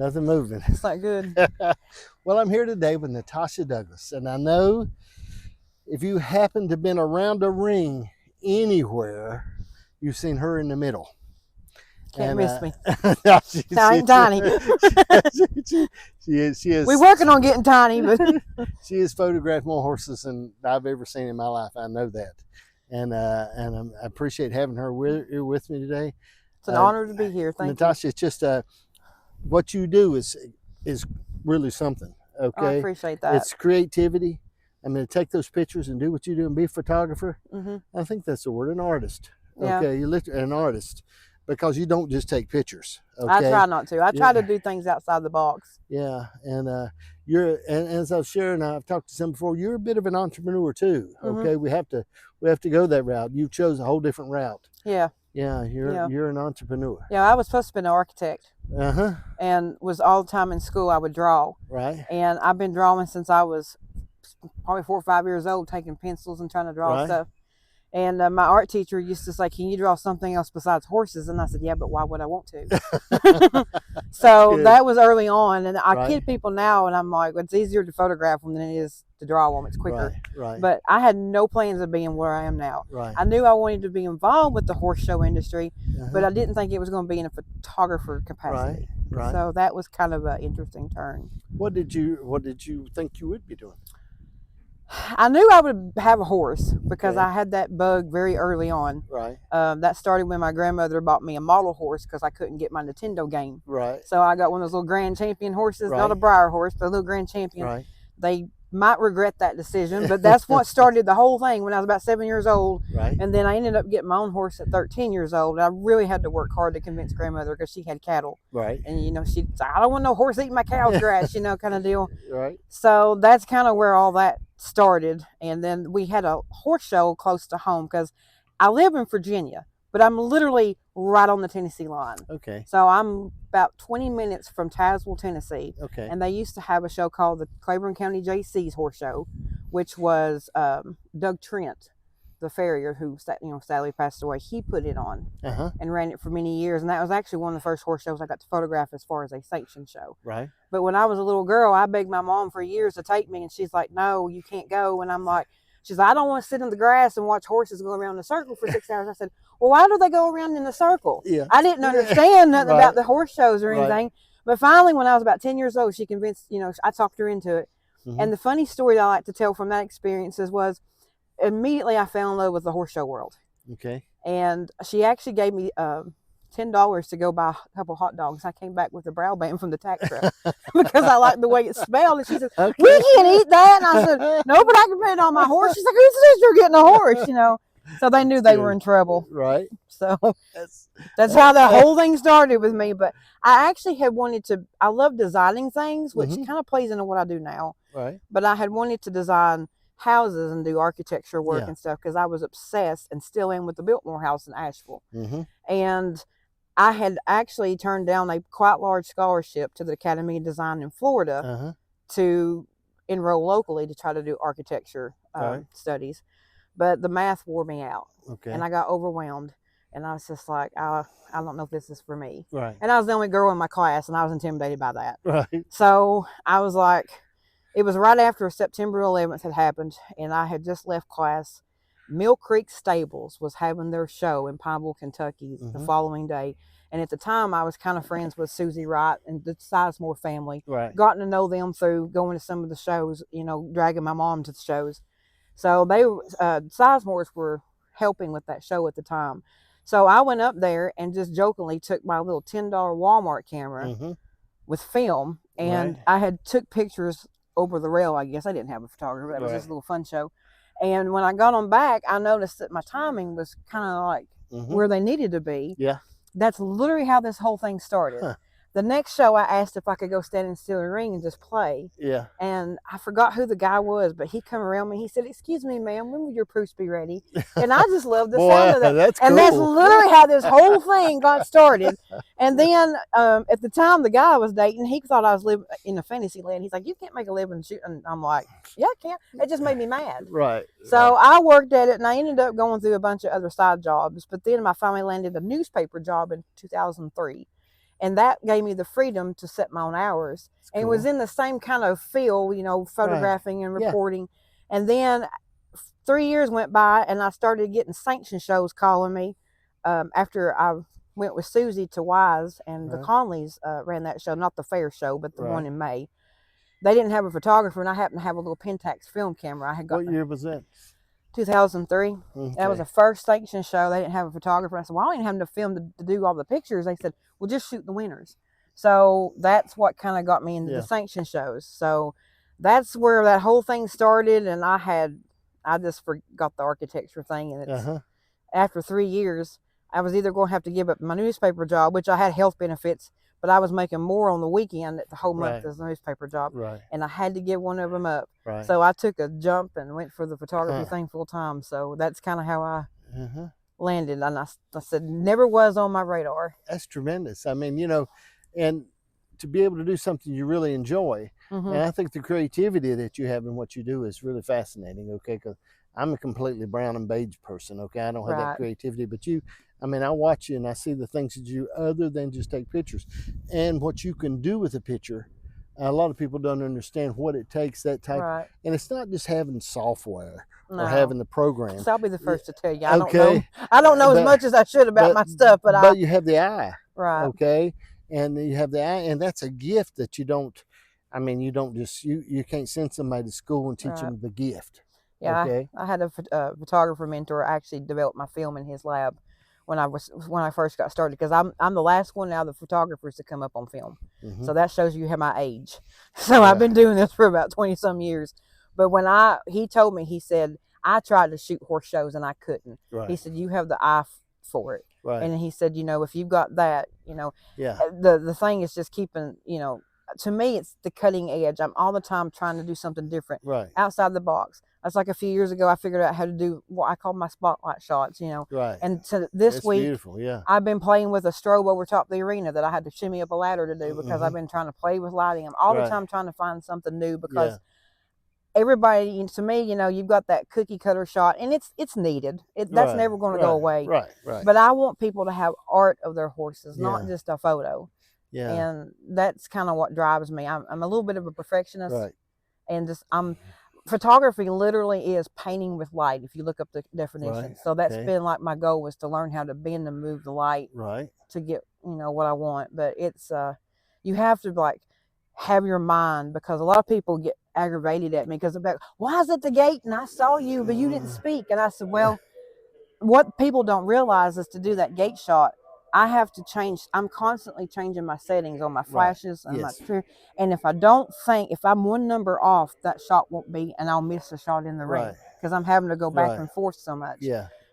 Nothing moving. It's not good. Well, I'm here today with Natasha Douglas, and I know if you happen to have been around a ring anywhere, you've seen her in the middle. Can't miss me. I ain't tiny. She is. We're working on getting tiny, but she has photographed more horses than I've ever seen in my life. I know that, and I appreciate having her here with me today. It's an honor to be here. Thank Natasha, it's just what you do is really something. Okay, I appreciate that. It's creativity. I'm going to take those pictures and do what you do and be a photographer. I think that's the word, an artist. Okay, you're an artist because you don't just take pictures. Okay? I try not to. I try to do things outside the box. Yeah, and and as I've shared, and I've talked to some before, you're a bit of an entrepreneur too. Okay, we have to go that route. You chose a whole different route. Yeah. Yeah, you're an entrepreneur. Yeah, I was supposed to be an architect. And was all the time in school I would draw. Right. And I've been drawing since I was probably 4 or 5 years old, taking pencils and trying to draw stuff. And my art teacher used to say, "Can you draw something else besides horses?" And I said, "Yeah, but why would I want to?" So that was early on. And I kid people now, and I'm like, it's easier to photograph them than it is to draw them. It's quicker. Right. But I had no plans of being where I am now. I knew I wanted to be involved with the horse show industry, but I didn't think it was going to be in a photographer capacity. Right. So that was kind of an interesting turn. What did you think you would be doing? I knew I would have a horse because I had that bug very early on. Right. That started when my grandmother bought me a model horse because I couldn't get my Nintendo game. Right. So I got one of those little Grand Champion horses, not a Briar horse, but a little Grand Champion. Right. They might regret that decision, but that's what started the whole thing when I was about 7 years old. Right. And then I ended up getting my own horse at 13 years old. I really had to work hard to convince grandmother because she had cattle. Right. And, she'd say, "I don't want no horse eating my cow's grass," kind of deal. Right. So that's kind of where all that started. And then we had a horse show close to home because I live in Virginia, but I'm literally right on the Tennessee line. Okay. So I'm about 20 minutes from Tazewell, Tennessee. Okay. And they used to have a show called the Claiborne County JC's Horse Show, which was Doug Trent, the farrier who sadly passed away. He put it on and ran it for many years. And that was actually one of the first horse shows I got to photograph as far as a sanctioned show. Right. But when I was a little girl, I begged my mom for years to take me, and she's like, "No, you can't go." And I'm like, she's like, "I don't want to sit in the grass and watch horses go around in a circle for 6 hours." I said, "Well, why do they go around in a circle?" Yeah. I didn't understand nothing about the horse shows or anything. But finally, when I was about 10 years old, she convinced, I talked her into it. And the funny story that I like to tell from that experience was immediately I fell in love with the horse show world. Okay. And she actually gave me $10 to go buy a couple hot dogs. I came back with a brow band from the tax truck because I liked the way it smelled. And she said, "We can't eat that." And I said, "No, but I can put it on my horse." She's like, "Who says you're getting a horse?" So they knew they were in trouble. Right. So that's how the whole thing started with me. But I actually had I love designing things, which kind of plays into what I do now. Right. But I had wanted to design houses and do architecture work and stuff because I was obsessed and still am with the Biltmore House in Asheville. And I had actually turned down a quite large scholarship to the Academy of Design in Florida to enroll locally to try to do architecture studies. But the math wore me out. Okay. And I got overwhelmed. And I was just like, I don't know if this is for me. Right. And I was the only girl in my class, and I was intimidated by that. Right. So I was like, it was right after September 11th had happened, and I had just left class. Mill Creek Stables was having their show in Pineville, Kentucky the following day. And at the time, I was kind of friends with Susie Wright and the Sizemore family. Right. Gotten to know them through going to some of the shows, dragging my mom to the shows. So they, Sizemores were helping with that show at the time. So I went up there and just jokingly took my little $10 Walmart camera with film. And I had took pictures over the rail, I guess. I didn't have a photographer. That was just a little fun show. And when I got them back, I noticed that my timing was kind of like where they needed to be. Yeah. That's literally how this whole thing started. Huh. The next show, I asked if I could go stand in the steel ring and just play. Yeah. And I forgot who the guy was, but he come around me. He said, "Excuse me, ma'am, when will your proofs be ready?" And I just loved the sound of that. That's cool. And that's literally how this whole thing got started. And then at the time, the guy I was dating, he thought I was living in a fantasy land. He's like, "You can't make a living shooting." And I'm like, "Yeah, I can." It just made me mad. Right. So I worked at it, and I ended up going through a bunch of other side jobs. But then I finally landed a newspaper job in 2003. And that gave me the freedom to set my own hours. That's and cool. It was in the same kind of feel, you know, photographing and reporting. And then 3 years went by, and I started getting sanction shows calling me after I went with Susie to Wise, and the Conleys ran that show, not the fair show, but the one in May. They didn't have a photographer, and I happened to have a little Pentax film camera. I had got. What year was that? 2003. That was the first sanction show. They didn't have a photographer. I said, well, I didn't have to film to do all the pictures. They said, well, just shoot the winners. So that's what kind of got me into the sanction shows. So that's where that whole thing started. And I just forgot the architecture thing. And it's after 3 years, I was either going to have to give up my newspaper job, which I had health benefits, but I was making more on the weekend at the whole month as a newspaper job. And I had to give one of them up. So I took a jump and went for the photography thing full time. So that's kind of how I landed. And I said, never was on my radar. That's tremendous. I mean, you know, and to be able to do something you really enjoy. And I think the creativity that you have in what you do is really fascinating. Okay. Because I'm a completely brown and beige person. Okay. I don't have that creativity, but you, I mean, I watch you and I see the things that you do other than just take pictures and what you can do with a picture. A lot of people don't understand what it takes, that type. And it's not just having software or having the program. So I'll be the first to tell you. I don't know as much as I should about my stuff, but you have the eye. Okay. And you have the eye, and that's a gift that you don't, I mean, you don't just, you can't send somebody to school and teach them the gift. Yeah, I had a photographer mentor actually develop my film in his lab when I first got started, because I'm the last one out of the photographers to come up on film. So that shows you my age. So I've been doing this for about 20 some years. But when he told me, he said, I tried to shoot horse shows and I couldn't. He said, you have the eye for it. And he said, you know, if you've got that, you know, the thing is just keeping, you know, to me, it's the cutting edge. I'm all the time trying to do something different outside the box. That's like a few years ago, I figured out how to do what I call my spotlight shots, you know. And to this week, I've been playing with a strobe over top the arena that I had to shimmy up a ladder to do, because I've been trying to play with lighting. I'm all the time trying to find something new, because everybody, to me, you know, you've got that cookie cutter shot, and it's needed. That's never going to go away. But I want people to have art of their horses, not just a photo. And that's kind of what drives me. I'm a little bit of a perfectionist, and just photography literally is painting with light, if you look up the definition. So that's been like my goal, was to learn how to bend and move the light to get, you know, what I want. But it's you have to like have your mind, because a lot of people get aggravated at me because they're like, why is at the gate and I saw you but you didn't speak? And I said, well, what people don't realize is, to do that gate shot, I have to change. I'm constantly changing my settings on my flashes and my true. And if I don't think, if I'm one number off, that shot won't be, and I'll miss a shot in the ring, because I'm having to go back and forth so much.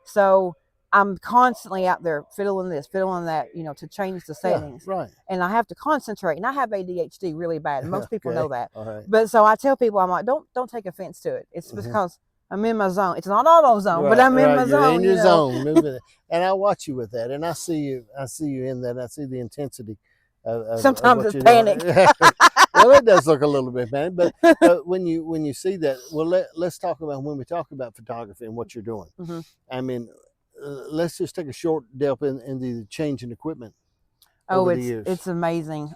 So I'm constantly out there fiddling this, fiddling that, you know, to change the settings. And I have to concentrate. And I have ADHD really bad. And most people know that. But so I tell people, I'm like, don't take offense to it. It's because I'm in my zone. It's not auto zone, but I'm in my zone. You're in your zone, moving. And I watch you with that, and I see you in that. And I see the intensity. Sometimes it's panic. Well, it does look a little bit panic, but when you see that, well, let's talk about when we talk about photography and what you're doing. I mean, let's just take a short delve into the change in equipment. Oh, it's amazing.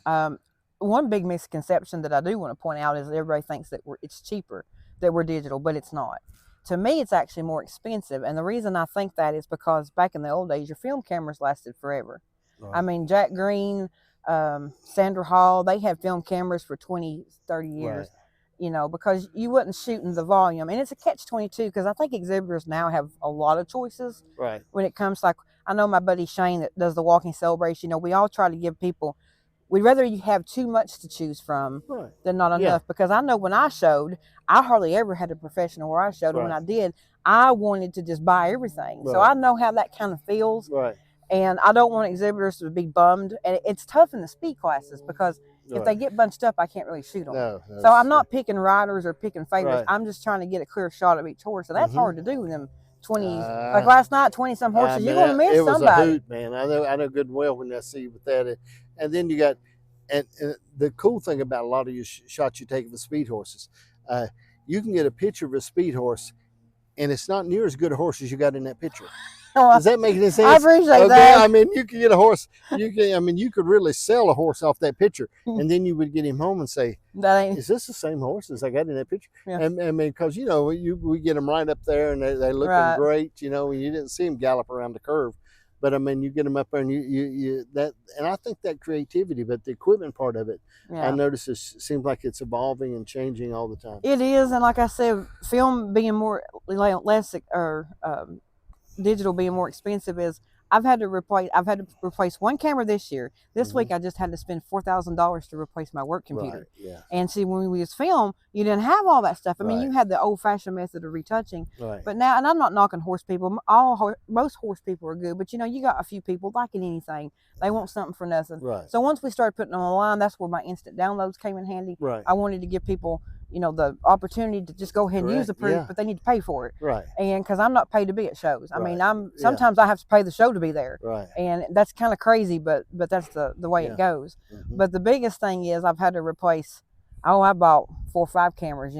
One big misconception that I do want to point out is that everybody thinks that it's cheaper that we're digital, but it's not. To me, it's actually more expensive. And the reason I think that is because back in the old days, your film cameras lasted forever. I mean, Jack Green, Sandra Hall, they had film cameras for 20, 30 years, you know, because you wasn't shooting the volume. And it's a catch-22, because I think exhibitors now have a lot of choices when it comes, like, I know my buddy Shane that does the walking celebration, you know, we all try to give people, we'd rather you have too much to choose from than not enough. Because I know when I showed, I hardly ever had a professional where I showed. And when I did, I wanted to just buy everything. So I know how that kind of feels. And I don't want exhibitors to be bummed. And it's tough in the speed classes, because if they get bunched up, I can't really shoot them. So I'm not picking riders or picking favorites. I'm just trying to get a clear shot of each horse. So that's hard to do with them 20, like last night, 20 some horses. You're going to miss somebody. It was a hoot, man. I know good and well when I see you with that. And then you got, and the cool thing about a lot of your shots you take of the speed horses, you can get a picture of a speed horse, and it's not near as good a horse as you got in that picture. Does that make any sense? I appreciate okay, that. I mean, you could get a horse. You could really sell a horse off that picture, and then you would get him home and say, "Is this the same horse as I got in that picture?" Yeah. And I mean, because we get them right up there, and they looking great. You know, you didn't see them gallop around the curve, but I mean, you get them up there, and you that, and I think that creativity, but the equipment part of it, I notice it seems like it's evolving and changing all the time. It is, and like I said, film being more less or digital being more expensive is I've had to replace one camera this year. This week I just had to spend $4,000 to replace my work computer. Right, yeah. And see, when we was film, you didn't have all that stuff. I mean, Right. you had the old-fashioned method of retouching. Right. But now, and I'm not knocking horse people. Most horse people are good, but you got a few people liking anything. They want something for nothing. Right. So once we started putting them online, that's where my instant downloads came in handy. Right. I wanted to give people, the opportunity to just go ahead and use the proof, but they need to pay for it. Right. And because I'm not paid to be at shows. I mean, sometimes I have to pay the show to be there. Right. And that's kind of crazy, but that's the way it goes. But the biggest thing is I've had to replace, I bought 4 or 5 cameras,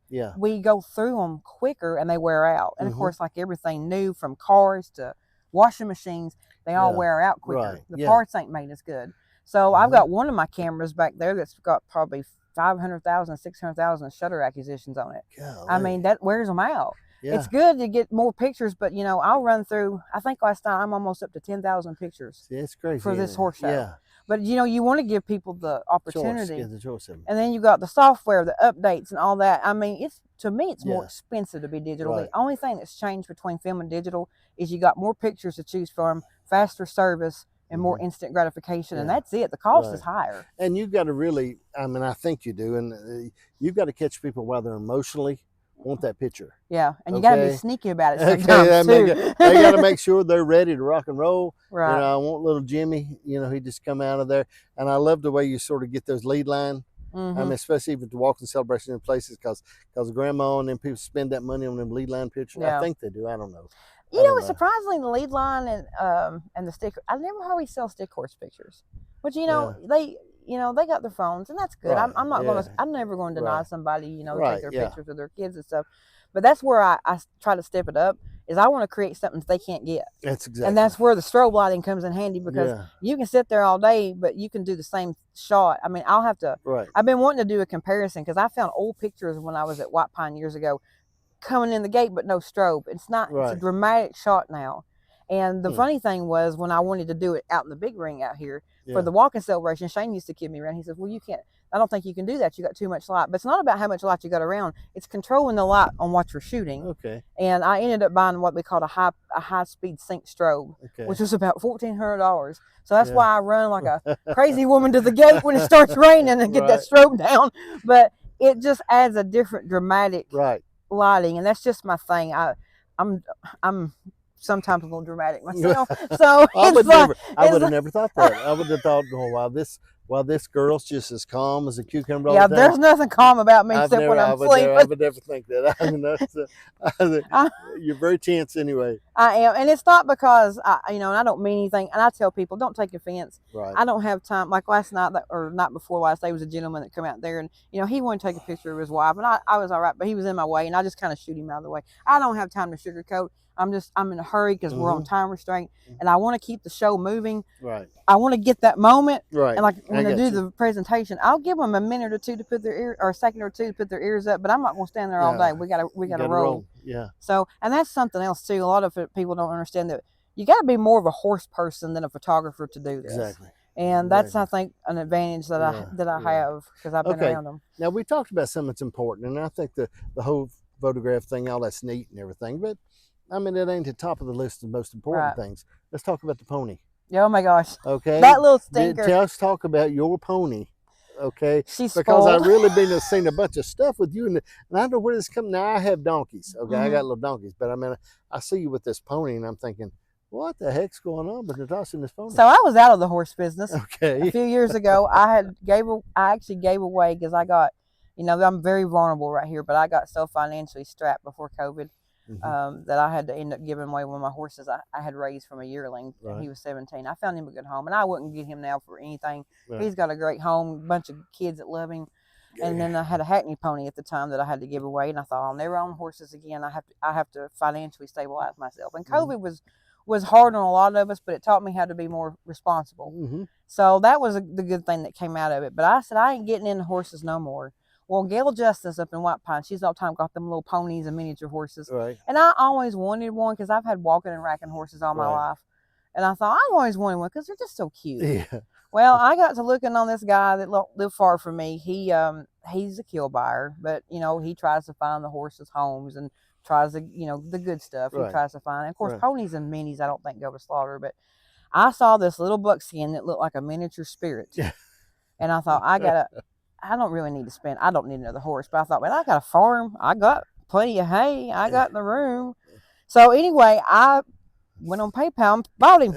Yeah. We go through them quicker and they wear out. And of course, like everything new, from cars to washing machines, they all wear out quicker. Right. The parts ain't made as good. So I've got one of my cameras back there that's got probably 500,000, 600,000 shutter acquisitions on it. Golly. I mean, that wears them out. Yeah. It's good to get more pictures, but I'll run through, I think last night I'm almost up to 10,000 pictures. See, it's crazy for this horse show. Yeah. But you want to give people the opportunity. The choice of them. And then you got the software, the updates and all that. I mean, to me it's more Yeah. expensive to be digital. Right. The only thing that's changed between film and digital is you got more pictures to choose from, faster service, and more instant gratification, and that's it. The cost is higher. And you've got to really, I think you do, and you've got to catch people while they're emotionally want that picture. Yeah, and you got to be sneaky about it sometimes too. They got to too. make sure they're ready to rock and roll. Right. I want little Jimmy, he just come out of there, and I love the way you sort of get those lead line. I mean, especially even to walking celebration in places, because grandma and then people spend that money on them lead line pictures. I think they do. I don't know. Surprisingly, the lead line and the sticker, I never heard we sell stick horse pictures, but they got their phones, and that's good. Right. I'm never going to deny somebody, take their pictures of their kids and stuff. But that's where I try to step it up. Is I want to create something that they can't get. That's exactly. And that's where the strobe lighting comes in handy, because you can sit there all day, but you can do the same shot. I mean, I'll have to. Right. I've been wanting to do a comparison, because I found old pictures when I was at White Pine years ago, coming in the gate but no strobe. It's not. It's a dramatic shot now. And the funny thing was, when I wanted to do it out in the big ring out here for the walking celebration, Shane used to kid me around. He says, "Well, you can't. I don't think you can do that. You got too much light." But it's not about how much light you got around. It's controlling the light on what you're shooting. Okay. And I ended up buying what we called a high speed sync strobe, which was about $1,400. So that's why I run like a crazy woman to the gate when it starts raining and get that strobe down. But it just adds a different dramatic lighting, and that's just my thing. I'm sometimes a little dramatic myself. So I would have never thought that. I would have thought, wow, this girl's just as calm as a cucumber. Yeah, there's nothing calm about me except when I'm sleeping. I would never think that. I mean, you're very tense anyway. I am, and it's not because and I don't mean anything. And I tell people, don't take offense. Right. I don't have time. Like last night, or night before last, there was a gentleman that came out there, and he wanted to take a picture of his wife, and I was all right, but he was in my way, and I just kind of shoot him out of the way. I don't have time to sugarcoat. I'm in a hurry because we're on time restraint, and I want to keep the show moving. Right. I want to get that moment. Right. And like when they do the presentation, I'll give them a minute or two to put their ear, or a second or two to put their ears up, but I'm not going to stand there all day. We gotta roll. Yeah. So, and that's something else too. A lot of people don't understand that you got to be more of a horse person than a photographer to do this. Exactly. And that's, I think, an advantage that I have, because I've been around them. Now, we talked about something that's important, and I think the whole photograph thing, all that's neat and everything, but I mean, it ain't the top of the list of the most important things. Let's talk about the pony. Yeah, oh my gosh. Okay. That little stinker. Let's talk about your pony. Okay. She's because spoiled. I really been seen a bunch of stuff with you, and I don't know where this comes. Now I have donkeys. Okay, I got little donkeys, but I mean, I see you with this pony, and I'm thinking, what the heck's going on with Natasha and this pony? So I was out of the horse business. Okay. A few years ago, I actually gave away, because I got, I'm very vulnerable right here, but I got so financially strapped before COVID. That I had to end up giving away one of my horses I had raised from a yearling. Right. He was 17. I found him a good home, and I wouldn't get him now for anything. Right. He's got a great home, bunch of kids that love him. Yeah. And then I had a Hackney pony at the time that I had to give away, and I thought, I'll never own horses again. I have to financially stabilize myself. And COVID was hard on a lot of us, but it taught me how to be more responsible. So that was the good thing that came out of it. But I said, I ain't getting into horses no more. Well, Gail Justice up in White Pine, she's all the time got them little ponies and miniature horses. Right. And I always wanted one because I've had walking and racking horses all my life. And I thought, I always wanted one because they're just so cute. Yeah. Well, I got to looking on this guy that lived far from me. He's a kill buyer, but, you know, he tries to find the horses' homes and tries to, you know, the good stuff he tries to find. And of course, ponies and minis, I don't think go to slaughter, but I saw this little buckskin that looked like a miniature spirit. Yeah. And I thought, I don't really need to spend, I don't need another horse. But I thought, well, I got a farm. I got plenty of hay. I got the room. So anyway, I went on PayPal and bought him.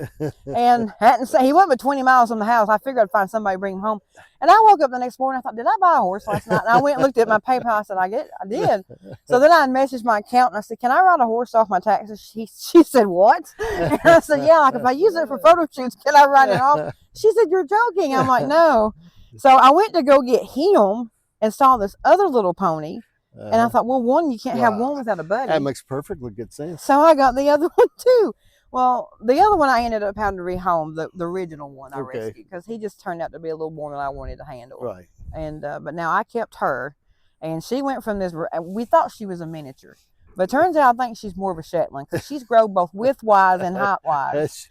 And he wasn't but 20 miles from the house. I figured I'd find somebody to bring him home. And I woke up the next morning. I thought, did I buy a horse last night? And I went and looked at my PayPal. I said, I did. So then I messaged my accountant. I said, can I write a horse off my taxes? She said, what? And I said, yeah, like if I use it for photo shoots, can I write it off? She said, you're joking. I'm like, no. So I went to go get him and saw this other little pony. And I thought, well, one, you can't have one without a buddy. That makes perfectly good sense. So I got the other one too. Well, the other one I ended up having to rehome, the original one I rescued, because he just turned out to be a little more than I wanted to handle. Right. And but now I kept her, and she went from this. We thought she was a miniature, but it turns out I think she's more of a Shetland because she's grown both width-wise and height-wise.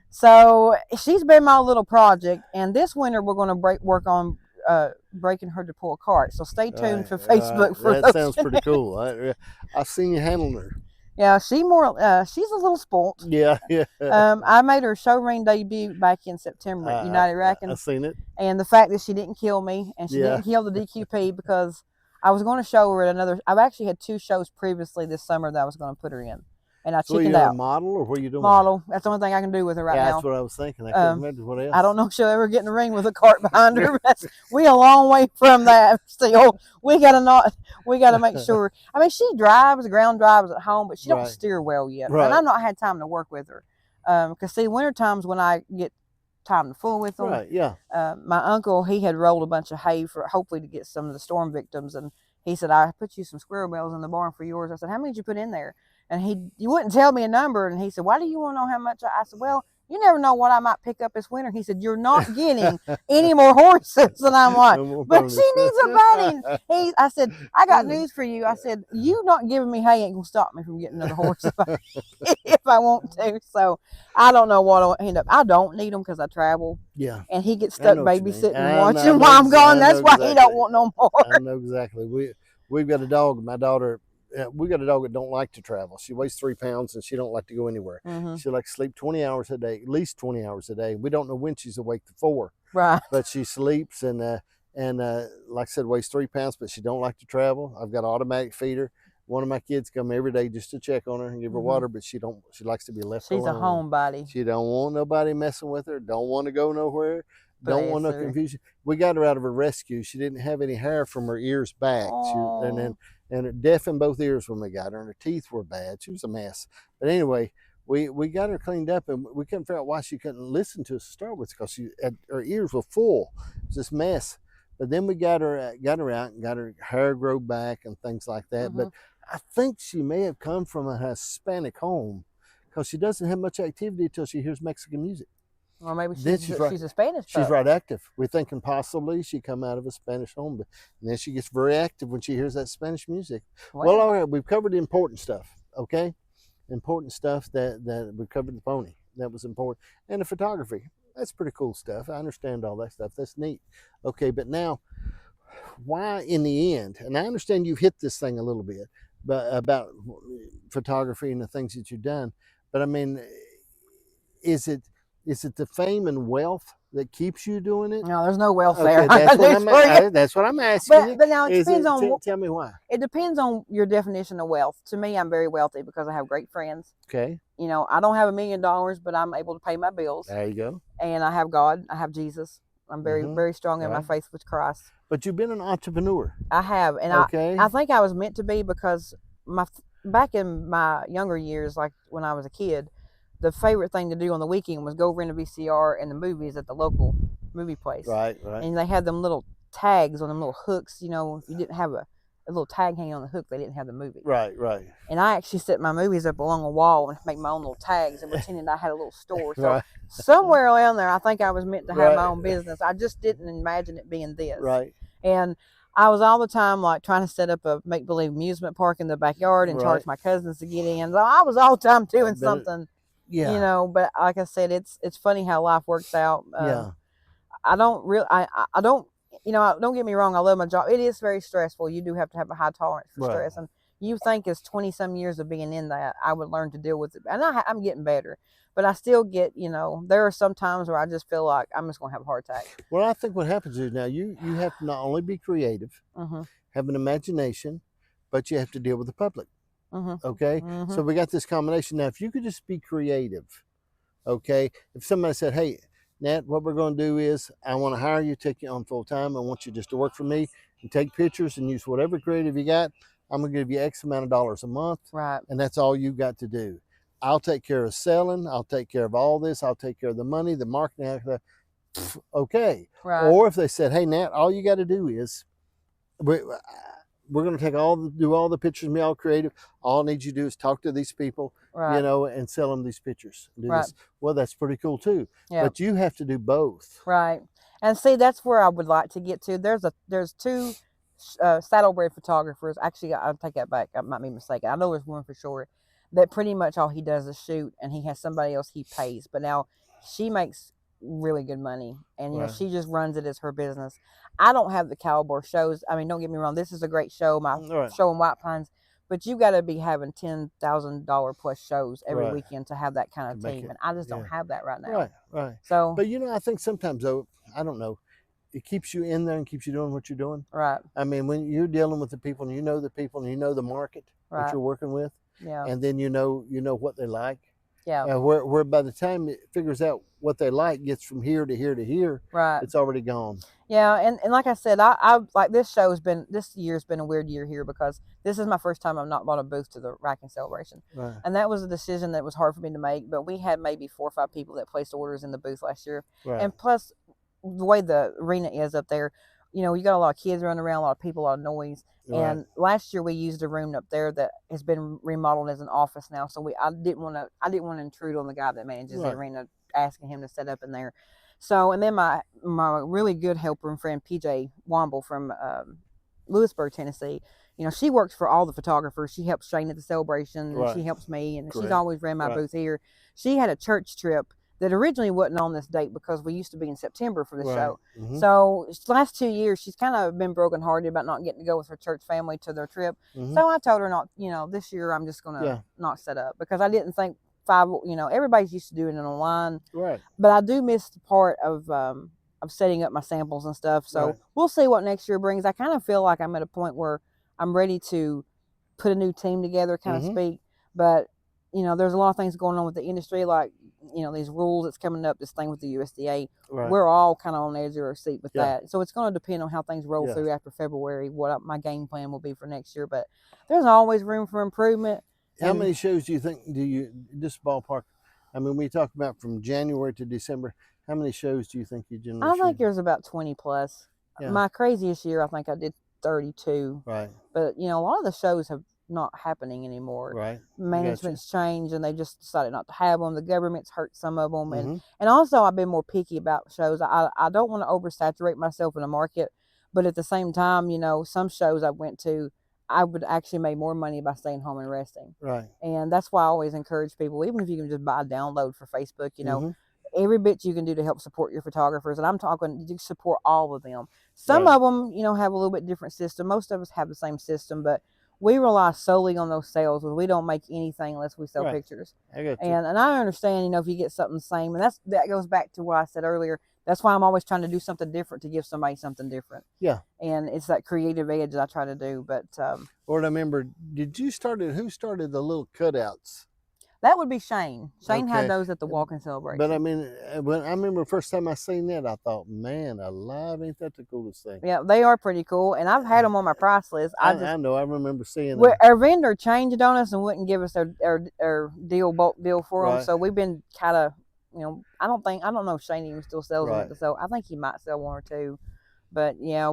So she's been my little project, and this winter we're going to work on breaking her to pull a cart. So stay tuned for Facebook for that. Sounds pretty cool. I've seen you handling her. Yeah, she's a little spoilt. Yeah. I made her show ring debut back in September at United Racking. I've seen it. And the fact that she didn't kill me and she didn't kill the DQP, because I was going to show her at I've actually had 2 shows previously this summer that I was going to put her in. And I chickened out. A model, or what are you doing? Model. That's the only thing I can do with her right now. That's what I was thinking. I couldn't remember what else. I don't know if she'll ever get in the ring with a cart behind her. We a long way from that still. We gotta make sure. I mean, she ground drives at home, but she don't steer well yet. Right. And I've not had time to work with her. Because see, winter times when I get time to fool with them. Right, yeah. My uncle, he had rolled a bunch of hay for hopefully to get some of the storm victims, and he said, I put you some squirrel bells in the barn for yours. I said, how many did you put in there? And he wouldn't tell me a number. And he said, why do you want to know how much? I said, well, you never know what I might pick up this winter. He said, you're not getting any more horses. And I'm like, but she needs a buddy. I said, I got news for you. I said, you not giving me hay ain't going to stop me from getting another horse if I want to. So I don't know what I'll end up. I don't need them because I travel. Yeah. And he gets stuck babysitting and watching while I'm gone. That's why he don't want no more. I know exactly. We've got a dog. My daughter, we got a dog that don't like to travel. She weighs 3 pounds and she don't like to go anywhere. She likes to sleep 20 hours a day, at least 20 hours a day. We don't know when she's awake to 4. Right. But she sleeps and like I said, weighs 3 pounds, but she don't like to travel. I've got an automatic feeder. One of my kids come every day just to check on her and give her water, but she likes to be left alone. She's a homebody. She don't want nobody messing with her, don't want to go nowhere. Don't want no confusion. We got her out of a rescue. She didn't have any hair from her ears back. And it deaf in both ears when we got her, and her teeth were bad. She was a mess. But anyway, we got her cleaned up, and we couldn't figure out why she couldn't listen to us to start with, because her ears were full. It was this mess. But then we got her out and got her hair grow back and things like that. But I think she may have come from a Hispanic home, because she doesn't have much activity until she hears Mexican music. Or maybe she's a Spanish pup. She's right active. We're thinking possibly she come out of a Spanish home, but and then she gets very active when she hears that Spanish music. Wow. Well, all right, we've covered the important stuff, okay? Important stuff that we covered the pony. That was important. And the photography. That's pretty cool stuff. I understand all that stuff. That's neat. Okay, but now, why in the end, and I understand you've hit this thing a little bit, but about photography and the things that you've done, but I mean, is it the fame and wealth that keeps you doing it? No, there's no wealth there. That's what I'm asking. But now it depends on. Tell me why. It depends on your definition of wealth. To me, I'm very wealthy because I have great friends. Okay. You know, I don't have $1 million, but I'm able to pay my bills. There you go. And I have God. I have Jesus. I'm very, very strong in my faith with Christ. But you've been an entrepreneur. I have, and I think I was meant to be, because back in my younger years, like when I was a kid, the favorite thing to do on the weekend was go rent a VCR and the movies at the local movie place. Right. And they had them little tags on them little hooks. You know, if you didn't have a little tag hanging on the hook. They didn't have the movie. Right. And I actually set my movies up along a wall and make my own little tags and pretending I had a little store. So Right. somewhere around there, I think I was meant to have my own business. I just didn't imagine it being this. Right. And I was all the time like trying to set up a make-believe amusement park in the backyard and charge my cousins to get in. So I was all the time doing something. Yeah. You know, but like I said, it's funny how life works out. Yeah. I don't really, I don't, you know, don't get me wrong. I love my job. It is very stressful. You do have to have a high tolerance for stress. And you think as 20 some years of being in that, I would learn to deal with it. And I'm getting better, but I still get, you know, there are some times where I just feel like I'm just going to have a heart attack. Well, I think what happens is now you have to not only be creative, have an imagination, but you have to deal with the public. Okay. So we got this combination. Now, if you could just be creative, okay, if somebody said, hey, Nat, what we're going to do is I want to hire you, take you on full time. I want you just to work for me and take pictures and use whatever creative you got. I'm going to give you X amount of dollars a month. Right. And that's all you got to do. I'll take care of selling. I'll take care of all this. I'll take care of the money, the marketing. Okay. Right. Or if they said, hey, Nat, all you got to do is we're going to take do all the pictures, be all creative. All I need you to do is talk to these people, you know, and sell them these pictures. Do this. Well, that's pretty cool too. Yeah. But you have to do both. Right. And see, that's where I would like to get to. There's two saddlebred photographers. Actually, I'll take that back. I might be mistaken. I know there's one for sure that pretty much all he does is shoot, and he has somebody else he pays. But now she makes really good money, and you know, she just runs it as her business. I don't have the caliber shows. I mean, don't get me wrong, this is a great show, my show in White Pines, but you got to be having $10,000 plus shows every weekend to have that kind of team, and I just don't have that right now. Right. So, but you know, I think sometimes though, I don't know, it keeps you in there and keeps you doing what you're doing. Right. I mean, when you're dealing with the people and you know the people and you know the market that you're working with, and then you know what they like. Yeah. Where by the time it figures out what they like, gets from here to here to here, it's already gone. Yeah, and like I said, I like this year's been a weird year here because this is my first time I've not bought a booth to the Racking Celebration. Right. And that was a decision that was hard for me to make, but we had maybe 4 or 5 people that placed orders in the booth last year. Right. And plus the way the arena is up there, you know, you got a lot of kids running around, a lot of people, a lot of noise. Right. And last year we used a room up there that has been remodeled as an office now. So I didn't want to intrude on the guy that manages the arena, asking him to set up in there. So, and then my really good helper and friend PJ Womble from Lewisburg, Tennessee, you know, she works for all the photographers. She helps Shane at the celebration, and she helps me, and she's always ran my booth here. She had a church trip that originally wasn't on this date because we used to be in September for the show. So last 2 years, she's kind of been brokenhearted about not getting to go with her church family to their trip. So I told her not, you know, this year I'm just going to not set up because I didn't think you know, everybody's used to doing it online. Right. But I do miss the part of setting up my samples and stuff. So we'll see what next year brings. I kind of feel like I'm at a point where I'm ready to put a new team together, kind of speak. But, you know, there's a lot of things going on with the industry, like, you know, these rules that's coming up, this thing with the USDA. We're all kind of on the edge of our seat with that. So it's going to depend on how things roll through after February, what my game plan will be for next year. But there's always room for improvement. How many shows do you just ballpark? I mean, we talk about from January to December. How many shows do you think you generally? I think there's about 20 plus. Yeah. My craziest year, I think I did 32. Right. But you know, a lot of the shows have not happening anymore. Right. Management's changed, and they just decided not to have them. The government's hurt some of them, and also I've been more picky about shows. I don't want to oversaturate myself in a market, but at the same time, you know, some shows I went to, I would actually make more money by staying home and resting. Right. And that's why I always encourage people, even if you can just buy a download for Facebook, you know, every bit you can do to help support your photographers. And I'm talking, you support all of them. Some of them, you know, have a little bit different system. Most of us have the same system, but we rely solely on those sales. We don't make anything unless we sell pictures. I get you. And I understand, you know, if you get something the same, and that goes back to what I said earlier. That's why I'm always trying to do something different to give somebody something different. Yeah. And it's that creative edge that I try to do. But or I remember, who started the little cutouts? That would be Shane. Shane had those at the walking celebration. But I mean, when I remember the first time I seen that, I thought, man, alive, ain't that the coolest thing? Yeah, they are pretty cool. And I've had them on my price list. I know. I remember seeing them. Our vendor changed on us and wouldn't give us our bulk deal for them. So we've been kind of, you know, I don't know if Shane even still sells them. So I think he might sell 1 or 2. But yeah,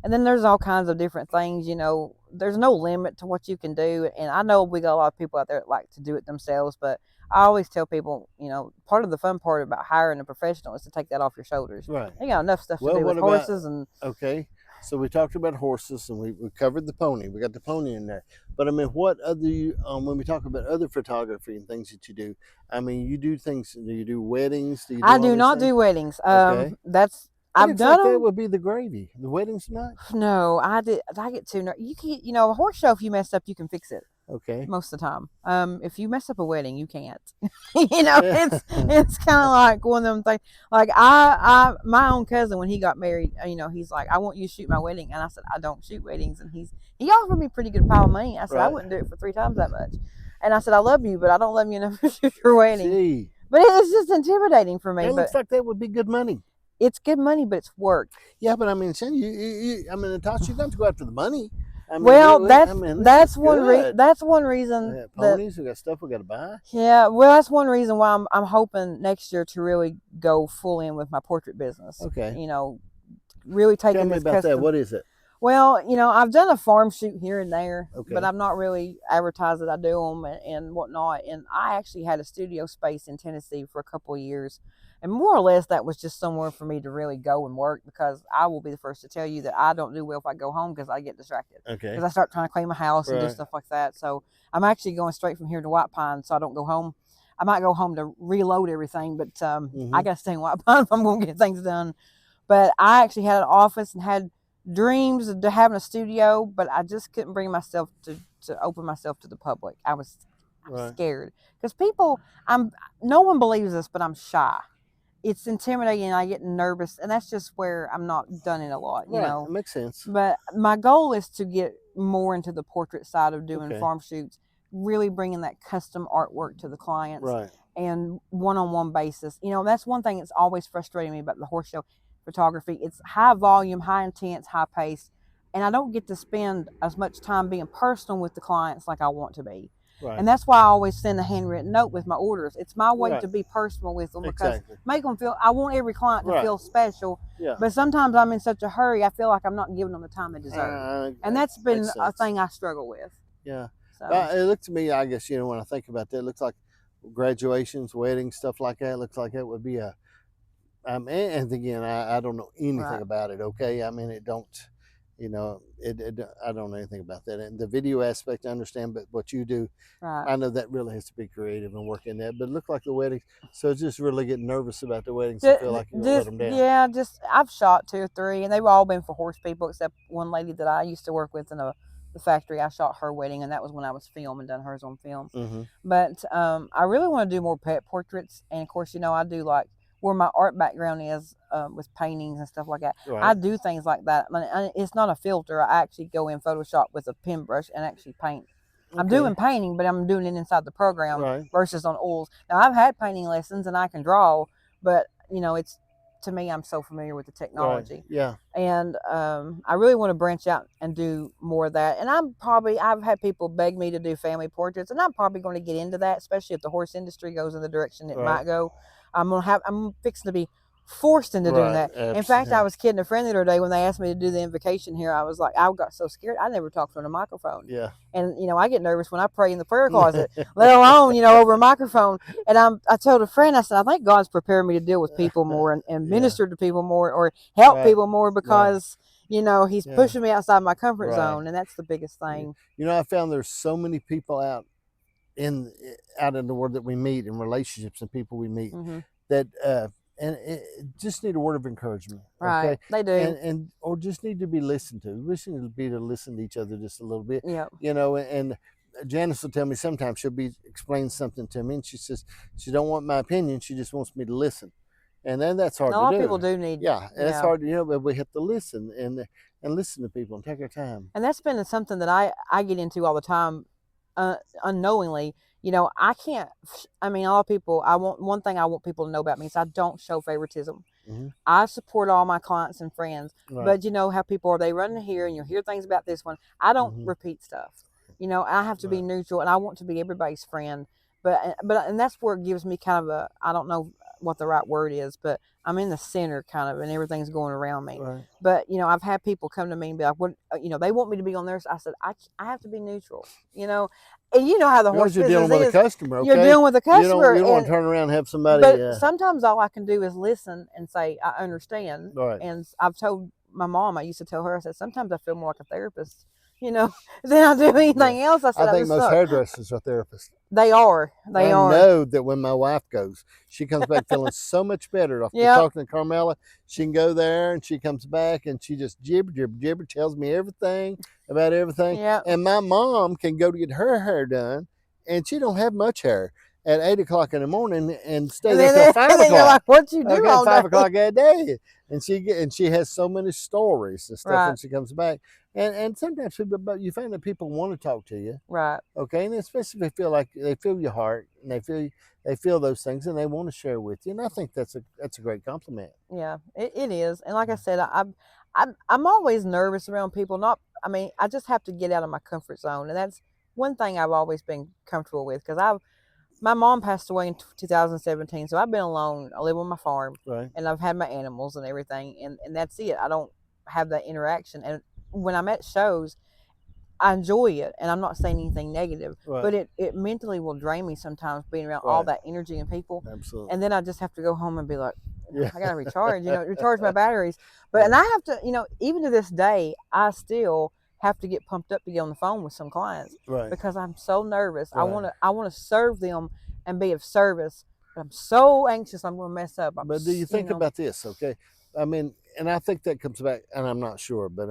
And then there's all kinds of different things, you know, there's no limit to what you can do. And I know we got a lot of people out there that like to do it themselves, but I always tell people, you know, part of the fun part about hiring a professional is to take that off your shoulders. Right. You got enough stuff to Well, do with what about horses and okay? So we talked about horses, and we covered the pony. We got the pony in there. But I mean, what other when we talk about other photography and things that you do? I mean, you do things. Do you do weddings? Do you do I all do these not things? do weddings. Okay. That's It I've looks done like that them. would be the gravy. The weddings not. No, I get too you can't, you know, a horse show, if you mess up you can fix it. Okay. Most of the time. If you mess up a wedding, you can't. You know, it's kind of like one of them things. Like my own cousin, when he got married, you know, he's like, I want you to shoot my wedding, and I said, I don't shoot weddings, and he offered me a pretty good pile of money. I said, I wouldn't do it for 3 times that much, and I said, I love you, but I don't love you enough to shoot your wedding. Gee. But it's just intimidating for me. It looks like that would be good money. It's good money, but it's work. Yeah, but I mean, I mean, Natasha, you don't have to go after the money. I mean, Well, that's that's one reason. We got ponies, we got stuff we got to buy. Yeah, well, that's one reason why I'm hoping next year to really go full in with my portrait business. Okay. You know, really taking Tell me about that. What is it? Well, you know, I've done a farm shoot here and there, Okay. but I've not really advertised that I do them and whatnot. And I actually had a studio space in Tennessee for a couple of years. And more or less, that was just somewhere for me to really go and work, because I will be the first to tell you that I don't do well if I go home because I get distracted. Okay. Because I start trying to clean my house and do stuff like that. So I'm actually going straight from here to White Pine, so I don't go home. I might go home to reload everything, but I got to stay in White Pine if I'm going to get things done. But I actually had an office and had dreams of having a studio, but I just couldn't bring myself to open myself to the public. I was scared because no one believes this, but I'm shy. It's intimidating. I get nervous, and that's just where I'm not done it a lot, you know. It makes sense. But my goal is to get more into the portrait side of doing farm shoots, really bringing that custom artwork to the clients, and one-on-one basis. You know, that's one thing that's always frustrating me about the horse show photography. It's high volume, high intense, high pace, and I don't get to spend as much time being personal with the clients like I want to be. And that's why I always send a handwritten note with my orders. It's my way to be personal with them, because make them feel, I want every client to feel special. But sometimes I'm in such a hurry, I feel like I'm not giving them the time they deserve. And that's been a thing I struggle with. Yeah. So. It looks to me, I guess, you know, when I think about that, it looks like graduations, weddings, stuff like that. It looks like that would be a, and again, I don't know anything about it. Okay. I mean, it don't, you know, I don't know anything about that. And the video aspect, I understand, but what you do, I know that really has to be creative and work in that. But it looked like the weddings, so it's just really getting nervous about the weddings. I feel like you're gonna let them down. Yeah, I've shot 2 or 3, and they've all been for horse people, except one lady that I used to work with in the factory. I shot her wedding, and that was when I was filming, done hers on film. But I really want to do more pet portraits, and of course, you know, I do like where my art background is with paintings and stuff like that. I do things like that. I mean, it's not a filter. I actually go in Photoshop with a pen brush and actually paint. I'm doing painting, but I'm doing it inside the program versus on oils. Now, I've had painting lessons and I can draw, but, you know, it's, to me, I'm so familiar with the technology. And I really want to branch out and do more of that. And I've had people beg me to do family portraits, and I'm probably going to get into that, especially if the horse industry goes in the direction it might go. I'm fixing to be forced into doing that. Absolutely. In fact, I was kidding a friend the other day when they asked me to do the invocation here. I was like, I got so scared. I never talked on a microphone. And, you know, I get nervous when I pray in the prayer closet, let alone, you know, over a microphone. And I told a friend, I said, I think God's preparing me to deal with people more and minister to people more, or help people more, because, you know, he's pushing me outside my comfort zone. And that's the biggest thing. You know, I found there's so many people out in the world that we meet, in relationships and people we meet, that and just need a word of encouragement. Okay? They do. And or just need to be listened to. We just need to be to listen to each other just a little bit. You know, and Janice will tell me sometimes she'll be explaining something to me, and she says she don't want my opinion, she just wants me to listen. And then that's hard to do. A lot of people do need. It's hard, you know, but we have to listen and listen to people and take our time. And that's been something that I get into all the time, unknowingly. You know, I can't, I mean, all people, one thing I want people to know about me is I don't show favoritism. I support all my clients and friends, but you know how people are, they run here and you'll hear things about this one. I don't repeat stuff. You know, I have to be neutral, and I want to be everybody's friend. And that's where it gives me kind of a, I don't know, what the right word is, but I'm in the center kind of, and everything's going around me. Right. But I've had people come to me and be like, "What?" They want me to be on theirs. I said, I have to be neutral. And you know how the horse You're business dealing with is. a customer, okay? You're dealing with a customer. You don't want to turn around and have somebody. But sometimes all I can do is listen and say, I understand. Right. And I've told my mom, I used to tell her, I said, sometimes I feel more like a therapist, than I do anything else. I said, I think most hairdressers are therapists. They are. I know that when my wife goes, she comes back feeling so much better after talking to Carmela. She can go there and she comes back and she just gibber, tells me everything about everything. Yeah. And my mom can go to get her hair done, and she don't have much hair at 8 o'clock in the morning and stay there till 5 o'clock. You're like, what you do all 5 day? o'clock that day. And she has so many stories and stuff when she comes back. And sometimes but you find that people want to talk to you. Right. Okay. And especially if they feel your heart and they feel those things and they want to share with you. And I think that's a great compliment. Yeah, it is. And like I said, I'm always nervous around people. I just have to get out of my comfort zone. And that's one thing I've always been comfortable with, because my mom passed away in 2017, so I've been alone. I live on my farm, right, and I've had my animals and everything, and that's it. I don't have that interaction. And when I'm at shows, I enjoy it, and I'm not saying anything negative, right, but it mentally will drain me sometimes, being around all that energy and people. Absolutely. And then I just have to go home and be like, I gotta recharge, recharge my batteries. And I have to, even to this day, I still have to get pumped up to get on the phone with some clients, right, because I'm so nervous. Right. I want to serve them and be of service, but I'm so anxious I'm going to mess up. But do you think about this? Okay, I mean, and I think that comes back, and I'm not sure, but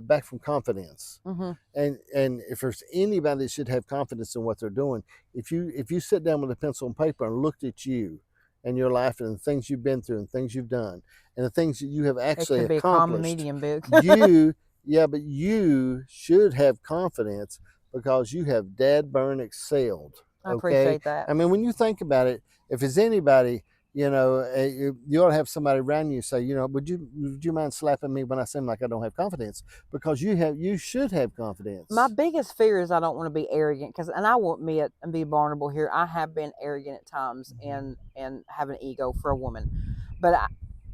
back from confidence. Mm-hmm. And if there's anybody that should have confidence in what they're doing, if you sit down with a pencil and paper and looked at you and your life and the things you've been through and things you've done and the things that you have actually it could accomplished, be a common medium book. but you should have confidence because you have dad-burn excelled. Okay? I appreciate that. I mean, when you think about it, if there's anybody, you ought to have somebody around you say, would you mind slapping me when I seem like I don't have confidence? Because you should have confidence. My biggest fear is I don't want to be arrogant, and I will admit and be vulnerable here. I have been arrogant at times and have an ego for a woman, but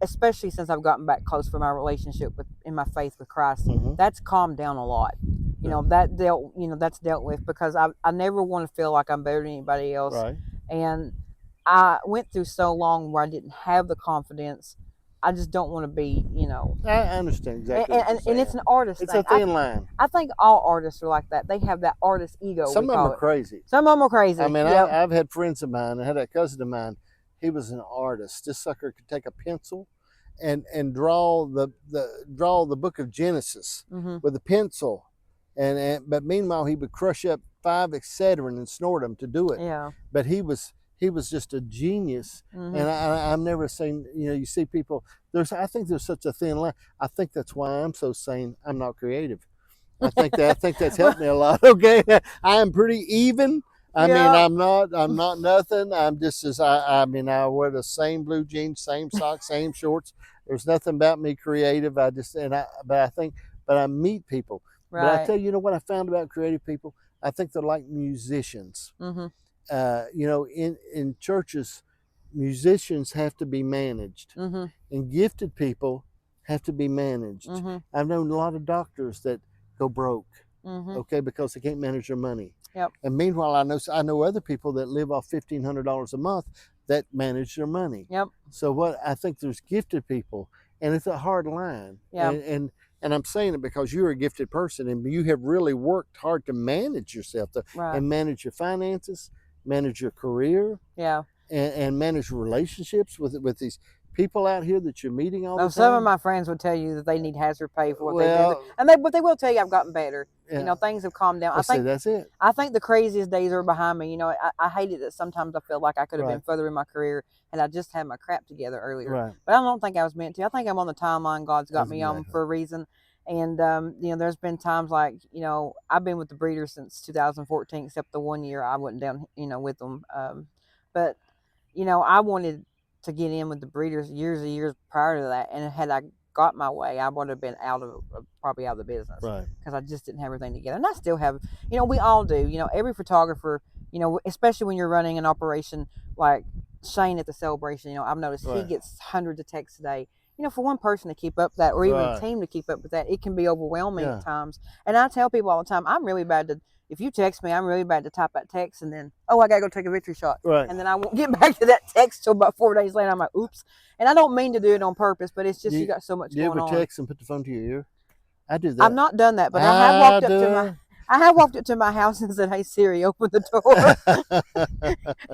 especially since I've gotten back close for my relationship in my faith with Christ, that's calmed down a lot. That's dealt with, because I never want to feel like I'm better than anybody else. Right. And I went through so long where I didn't have the confidence. I just don't want to be, I understand exactly. And it's an artist It's thing. a thin line. I think all artists are like that. They have that artist ego. Some of them are crazy. Some of them are crazy. I mean, I've had friends of mine. I had a cousin of mine. He was an artist. This sucker could take a pencil and draw the book of Genesis with a pencil, but meanwhile he would crush up 5 Excedrin and snort them to do it. Yeah. But he was just a genius, and I've never seen. You see people. I think there's such a thin line. I think that's why I'm so sane. I'm not creative. I think that's helped me a lot. Okay, I am pretty even. I mean, I'm not nothing. I'm just as I wear the same blue jeans, same socks, same shorts. There's nothing about me creative. But I meet people. Right. But I tell you, what I found about creative people, I think they're like musicians. In churches, musicians have to be managed, and gifted people have to be managed. I've known a lot of doctors that go broke, okay, because they can't manage their money. Yep. And meanwhile, I know other people that live off $1,500 a month that manage their money. Yep. So I think there's gifted people, and it's a hard line. Yeah. And I'm saying it because you're a gifted person, and you have really worked hard to manage yourself and manage your finances, manage your career, and manage relationships with these people out here that you're meeting all the time. Some of my friends would tell you that they need hazard pay for what they do, but they will tell you I've gotten better. Yeah. Things have calmed down. That's it. I think the craziest days are behind me. I hate it that sometimes I feel like I could have been further in my career and I just had my crap together earlier. Right. But I don't think I was meant to. I think I'm on the timeline God's got me on for a reason. And there's been times like I've been with the breeders since 2014, except the 1 year I went down with them. But I wanted to get in with the breeders years prior to that, and had I got my way, I would have been probably out of the business, right? Because I just didn't have everything together, and I still have. We all do. Every photographer, especially when you're running an operation like Shane at the celebration, I've noticed he Right. gets hundreds of texts a day. For one person to keep up that, or even a Right. team to keep up with that, it can be overwhelming Yeah. at times. And I tell people all the time, I'm really bad to, if you text me, I'm really bad to type that text and then, oh, I gotta go take a victory shot. Right. And then I won't get back to that text till about 4 days later. I'm like, oops. And I don't mean to do it on purpose, but it's just you got so much Do you going ever on. text and put the phone to your ear? I do that. I've not done that, but I have walked up to my house and said, "Hey Siri, open the door."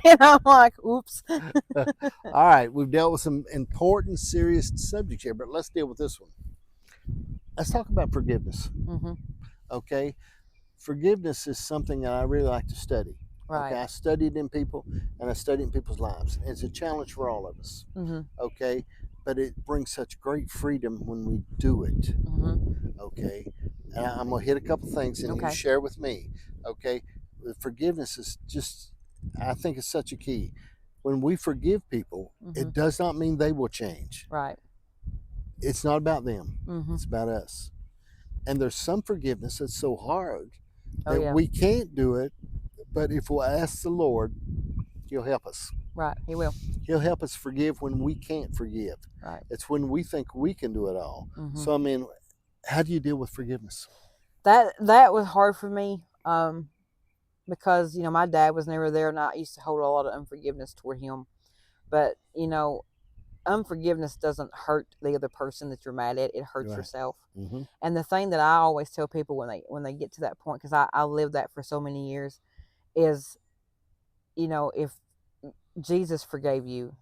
And I'm like, "Oops." All right, we've dealt with some important, serious subjects here, but let's deal with this one. Let's talk about forgiveness. Mm-hmm. Okay, forgiveness is something that I really like to study. Right. Okay, I studied in people, and I studied in people's lives. It's a challenge for all of us. Mm-hmm. Okay, but it brings such great freedom when we do it. Mm-hmm. Okay, and I'm gonna hit a couple things, and you share with me. Okay, forgiveness is just, I think it's such a key. When we forgive people, it does not mean they will change. Right. It's not about them. Mm-hmm. It's about us. And there's some forgiveness that's so hard that yeah. we can't do it. But if we'll ask the Lord, He'll help us. Right. He will. He'll help us forgive when we can't forgive. Right. It's when we think we can do it all. Mm-hmm. So, I mean, how do you deal with forgiveness? That was hard for me because, my dad was never there, and I used to hold a lot of unforgiveness toward him. But, unforgiveness doesn't hurt the other person that you're mad at. It hurts yourself. Mm-hmm. And the thing that I always tell people when they get to that point, because I lived that for so many years, is, if Jesus forgave you,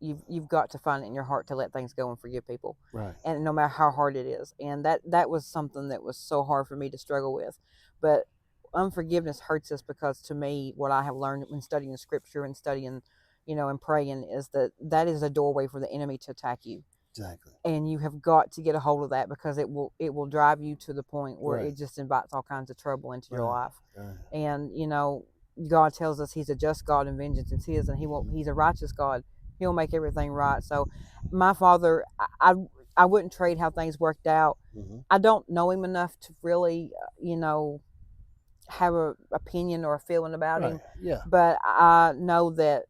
you've got to find it in your heart to let things go and forgive people. Right. And no matter how hard it is. And that was something that was so hard for me to struggle with. But unforgiveness hurts us because, to me, what I have learned when studying scripture and studying, and praying, is that is a doorway for the enemy to attack you. Exactly. And you have got to get a hold of that, because it will drive you to the point where it just invites all kinds of trouble into your life. Right. And, God tells us He's a just God and vengeance is His, and He's a righteous God. He'll make everything right. So my father, I wouldn't trade how things worked out. Mm-hmm. I don't know him enough to really, have an opinion or a feeling about him. Yeah. But I know that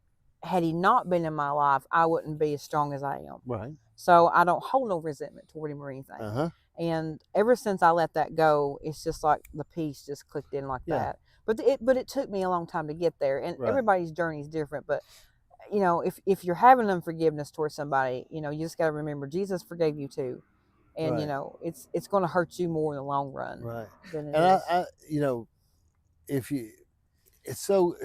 had he not been in my life, I wouldn't be as strong as I am. Right. So I don't hold no resentment toward him or anything. Uh-huh. And ever since I let that go, it's just like the peace just clicked in like that. But it took me a long time to get there. And everybody's journey is different. But, if you're having unforgiveness towards somebody, you just got to remember Jesus forgave you too. And, it's going to hurt you more in the long run. Right. Than and I if you, it's so,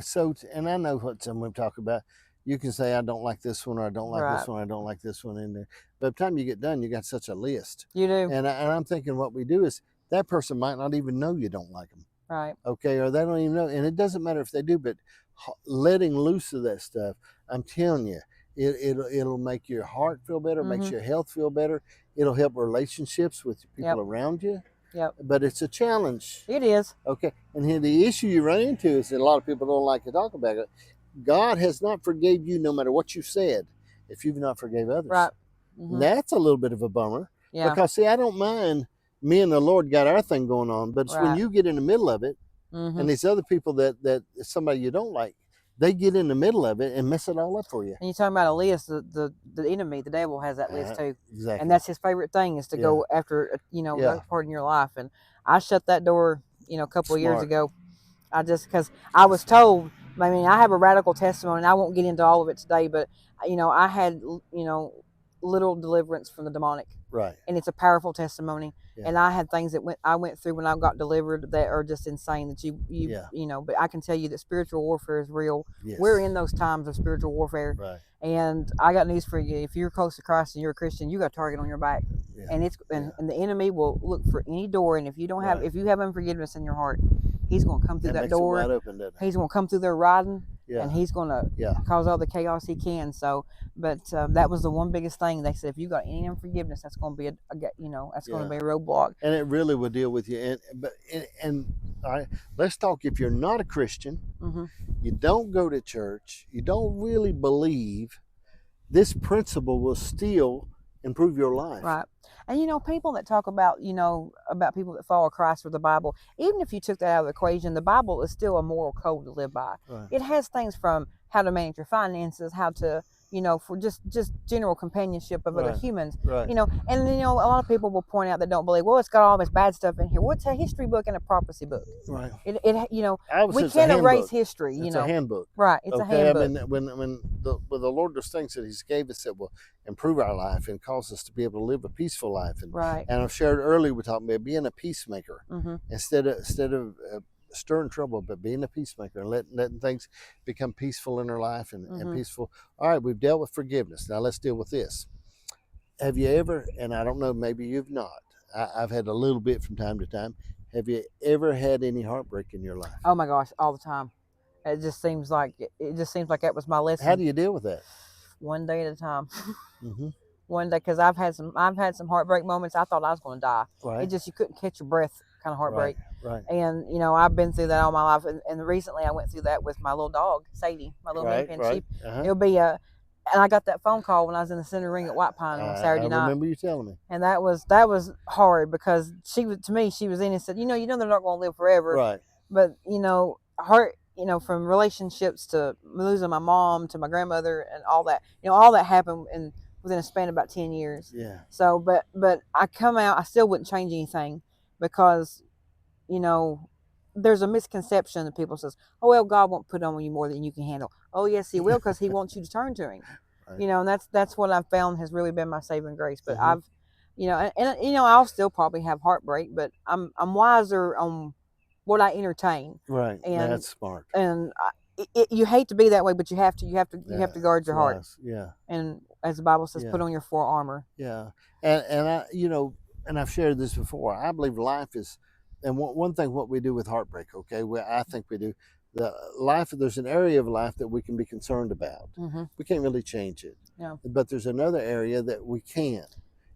and I know what someone talk about. You can say, I don't like this one, or I don't like this one, or I don't like this one in there. But by the time you get done, you got such a list. You do. And I'm thinking what we do is that person might not even know you don't like them. Right. Okay. Or they don't even know. And it doesn't matter if they do, but letting loose of that stuff, I'm telling you, it'll make your heart feel better, makes your health feel better. It'll help relationships with people around you. Yep. But it's a challenge. It is. Okay. And here the issue you run into is that a lot of people don't like to talk about it. God has not forgave you no matter what you said if you've not forgave others. Right. Mm-hmm. That's a little bit of a bummer. Yeah. Because, see, I don't mind me and the Lord got our thing going on, but it's when you get in the middle of it, and these other people that somebody you don't like, they get in the middle of it and mess it all up for you. And you're talking about a list. The enemy, the devil, has that list too. Exactly. And that's his favorite thing, is to go after, that part in your life. And I shut that door, a couple of years ago. Because I was told, I have a radical testimony, and I won't get into all of it today, but, I had, little deliverance from the demonic. Right. And it's a powerful testimony. Yeah. And I had things that I went through when I got delivered that are just insane, that but I can tell you that spiritual warfare is real. Yes. We're in those times of spiritual warfare. Right. And I got news for you. If you're close to Christ and you're a Christian, you got a target on your back. Yeah. And and the enemy will look for any door. And if you don't have, if you have unforgiveness in your heart, he's going to come through that door. Wide open, doesn't it? He's going to come through there riding. Yeah. And he's going to cause all the chaos he can. So, but that was the one biggest thing. They said, if you got any unforgiveness, that's going to be that's going to be a roadblock. And it really will deal with you. And all right, let's talk. If you're not a Christian, you don't go to church, you don't really believe, this principle will still improve your life. Right. And people that talk about, about people that follow Christ or the Bible, even if you took that out of the equation, the Bible is still a moral code to live by. Right. It has things from how to manage your finances, how to, for just general companionship of other humans, Right. and a lot of people will point out that don't believe, well, it's got all this bad stuff in here. What's a history book and a prophecy book? Right. We can't erase history. It's a handbook. Right. It's a handbook. I mean, when the Lord, there's things that He's gave us that will improve our life and cause us to be able to live a peaceful life. And right. And I've shared earlier, we talked about being a peacemaker instead of stirring trouble, but being a peacemaker and letting things become peaceful in our life and peaceful. All right, we've dealt with forgiveness. Now let's deal with this. Have you ever, and I don't know, maybe you've not, I've had a little bit from time to time. Have you ever had any heartbreak in your life? Oh my gosh, all the time. It just seems like that was my lesson. How do you deal with that? One day at a time. One day, because I've had some heartbreak moments. I thought I was going to die. Right. It just, you couldn't catch your breath kind of heartbreak. Right. And I've been through that all my life. And recently I went through that with my little dog, Sadie, my little Nimp, and it'll be and I got that phone call when I was in the center ring at White Pine on Saturday night. I remember you telling me. And that was hard, because she was innocent. they're not going to live forever. Right. But from relationships to losing my mom to my grandmother and all that, all that happened within a span of about 10 years. Yeah. So, but I come out, I still wouldn't change anything, because, there's a misconception that people says, oh, well, God won't put on you more than you can handle. Oh, yes, He will, because He wants you to turn to Him. Right. And that's what I've found has really been my saving grace. But I've, I'll still probably have heartbreak, but I'm wiser on what I entertain. Right. And that's smart. And you hate to be that way, but you have to guard your heart. Yeah. And as the Bible says, put on your full armor. Yeah. And I, and I've shared this before. I believe life is, and one thing what we do with heartbreak, okay, I think we do, there's an area of life that we can be concerned about. We can't really change it. Yeah. But there's another area that we can,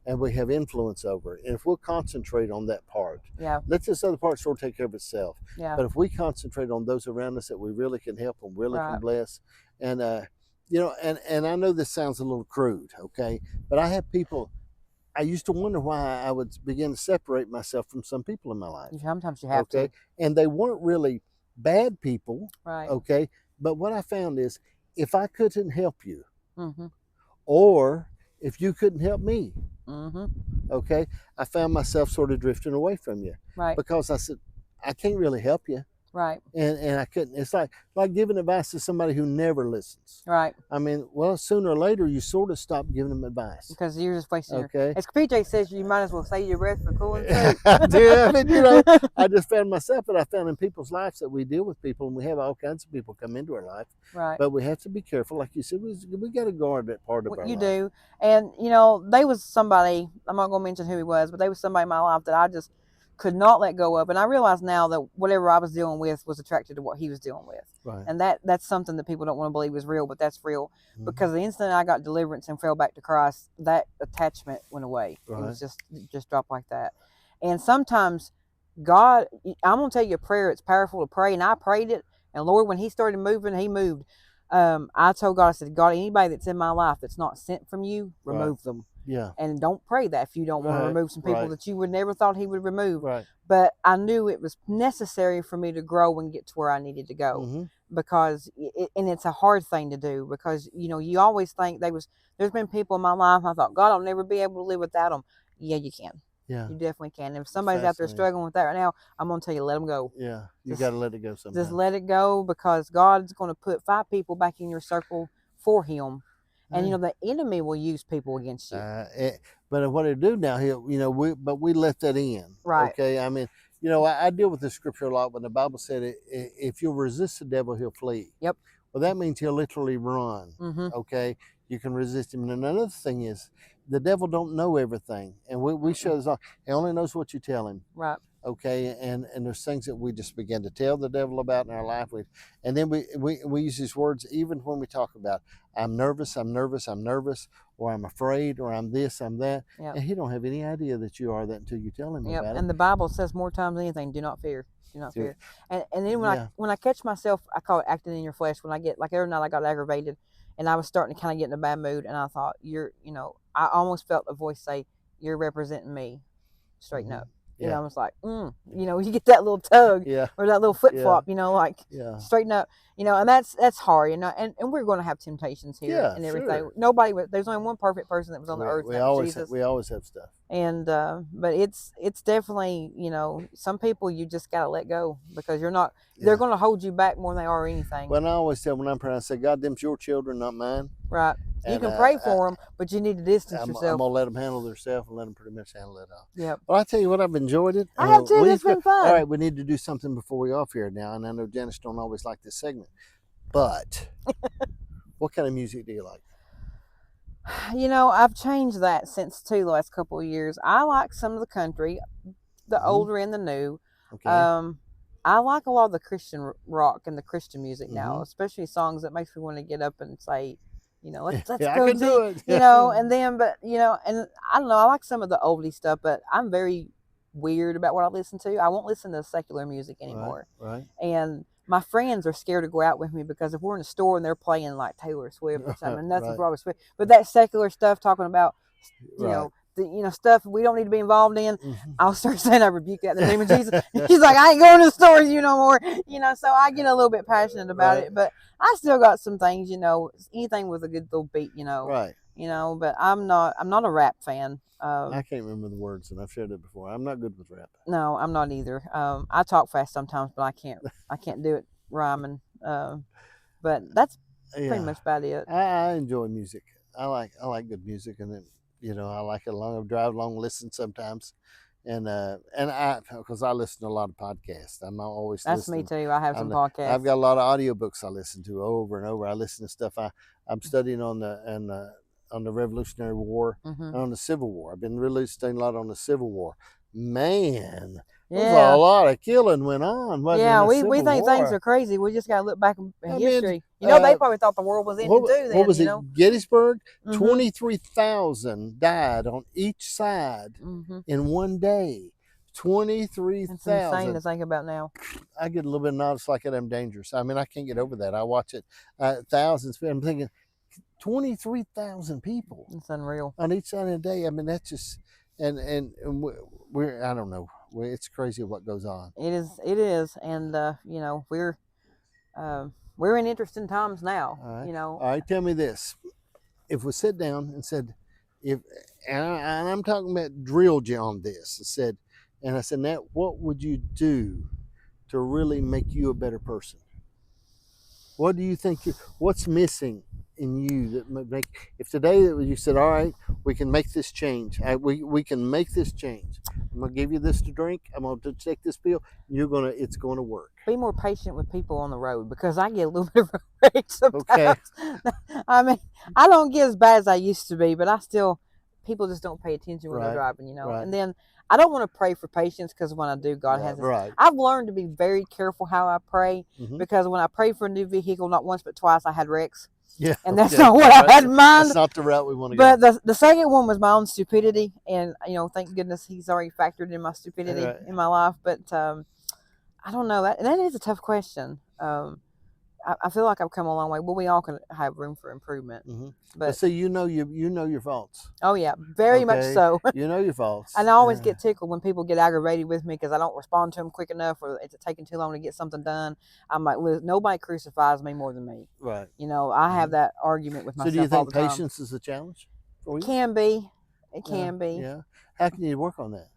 and we have influence over. And if we'll concentrate on that part, let this other part sort of take care of itself. Yeah. But if we concentrate on those around us that we really can help and really can bless, and and I know this sounds a little crude, okay, but I have people. I used to wonder why I would begin to separate myself from some people in my life. Sometimes you have to. And they weren't really bad people. Right. Okay. But what I found is, if I couldn't help you, or if you couldn't help me, okay, I found myself sort of drifting away from you. Right. Because I said, I can't really help you. Right. And I couldn't. It's like giving advice to somebody who never listens. Right. I mean, well, sooner or later, you sort of stop giving them advice. Because you're just wasting your... As PJ says, you might as well save your breath for cooling soup. I do. I mean, I just found myself, but I found in people's lives that we deal with people, and we have all kinds of people come into our life. Right. But we have to be careful. Like you said, we got to guard that part of our life. You do. And, they was somebody, I'm not going to mention who he was, but they was somebody in my life that I just could not let go of. And I realize now that whatever I was dealing with was attracted to what he was dealing with. Right. And that's something that people don't want to believe is real, but that's real. Because the instant I got deliverance and fell back to Christ, that attachment went away. Right. It was just dropped like that. And sometimes God, I'm going to tell you a prayer. It's powerful to pray. And I prayed it. And Lord, when He started moving, He moved. I told God, I said, God, anybody that's in my life that's not sent from you, remove them. Yeah. And don't pray that if you don't want to remove some people that you would never thought He would remove. Right. But I knew it was necessary for me to grow and get to where I needed to go. Because and it's a hard thing to do, because you always think there's been people in my life I thought, God, I'll never be able to live without them. Yeah, you can. Yeah. You definitely can. And if somebody's out there struggling with that right now, I'm going to tell you, let them go. Yeah. You got to let it go sometimes. Just let it go, because God's going to put 5 people back in your circle for Him. And the enemy will use people against you. But what it do now, we let that in. Right. Okay. I mean, I deal with this scripture a lot when the Bible said if you'll resist the devil, he'll flee. Yep. Well, that means he'll literally run. Okay. You can resist him. And another thing is, the devil don't know everything, and we show this off. He only knows what you tell him. Right. Okay, and there's things that we just begin to tell the devil about in our life, and then we use these words even when we talk about, I'm nervous, or I'm afraid, or I'm this, I'm that. Yep. And he don't have any idea that you are that until you tell him about it. And the Bible says more times than anything, do not fear. Do not fear. And then when I catch myself, I call it acting in your flesh. When I get, like every night I got aggravated, and I was starting to kind of get in a bad mood, and I thought, I almost felt a voice say, you're representing me. Straighten up. Yeah. You know, I was like, you get that little tug or that little flip flop, like straighten up, and that's hard, and we're going to have temptations here and everything. Sure. There's only one perfect person that was on the earth. We always have stuff. And, but it's definitely, some people you just got to let go because they're going to hold you back more than they are anything. Well, I always tell when I'm praying, I say, God, them's your children, not mine. Right. You can pray for them, but you need to distance yourself. I'm going to let them handle themselves and let them pretty much handle it all. Yep. Well, I tell you what, I've enjoyed it. I have too. It's been fun. All right, we need to do something before we off here now. And I know Janice don't always like this segment, but what kind of music do you like? I've changed that since the last couple of years. I like some of the country, the older and the new. Okay. I like a lot of the Christian rock and the Christian music now, especially songs that makes me want to get up and say, let's go do it. And then, but, and I don't know, I like some of the oldie stuff, but I'm very weird about what I listen to. I won't listen to secular music anymore. Right. And my friends are scared to go out with me because if we're in a store and they're playing like Taylor Swift or something, nothing's wrong with Swift, but that secular stuff talking about, you know, stuff we don't need to be involved in, I'll start saying I rebuke that in the name of Jesus. She's like, I ain't going to the store with you no more. So I get a little bit passionate about it, but I still got some things, anything with a good little beat, but I'm not a rap fan. I can't remember the words, and I've shared it before. I'm not good with rap. No, I'm not either. I talk fast sometimes, but I can't do it rhyming. But that's pretty much about it. I enjoy music. I like good music, and then I like it long. I drive long, listen sometimes, and I because I listen to a lot of podcasts. I'm not always. That's me too. I have some podcasts. I've got a lot of audiobooks I listen to over and over. I listen to stuff. I'm studying on the Revolutionary War and on the Civil War. I've been really studying a lot on the Civil War. Man, there's a lot of killing went on. We think things are crazy. We just got to look back in history. They probably thought the world was ending too then. What was it, Gettysburg? 23,000 died on each side in one day. 23,000. It's insane to think about now. I get a little bit nauseous like it. I'm dangerous. I mean, I can't get over that. I watch it thousands. I'm thinking 23,000 people. It's unreal. On each side of the day. I mean, that's just, and we're I don't know. It's crazy what goes on. It is. And, we're in interesting times now. All right. All right, tell me this. If we sit down and said, and I'm talking about drilled you on this, I said, Nat, what would you do to really make you a better person? What do you think, what's missing in you that would make, if today you said, all right, we can make this change. We can make this change. I'm going to give you this to drink. I'm going to take this pill. It's going to work. Be more patient with people on the road because I get a little bit of a rage sometimes. Okay. I mean, I don't get as bad as I used to be, but people just don't pay attention when they're driving, Right. And then I don't want to pray for patience because when I do, God has it. Right. I've learned to be very careful how I pray because when I pray for a new vehicle, not once but twice, I had wrecks. Yeah, and that's not what I had in mind. That's not the route we want to go. But the second one was my own stupidity, and thank goodness He's already factored in my stupidity in my life. But I don't know, that is a tough question. I feel like I've come a long way. Well, we all can have room for improvement. But see, you know your faults. Oh yeah, very much so. You know your faults. And I always get tickled when people get aggravated with me because I don't respond to them quick enough, or it's taking too long to get something done. I'm like, nobody crucifies me more than me. Right. I have that argument with myself. So do you think all patience is a challenge for you? It can be. It can be. Yeah. How can you work on that?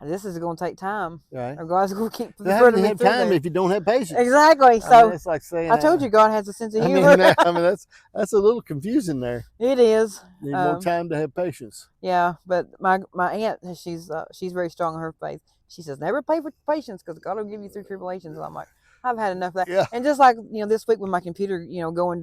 This is going to take time. Right. Or God's going to keep how do you have time if you don't have patience? Exactly. So it's like saying, I told you God has a sense of humor. I mean that's a little confusing there. It is. You need more time to have patience. Yeah, but my aunt, she's very strong in her faith. She says, never pay for patience because God will give you through tribulations. And I'm like, I've had enough of that. Yeah. And just like, this week with my computer,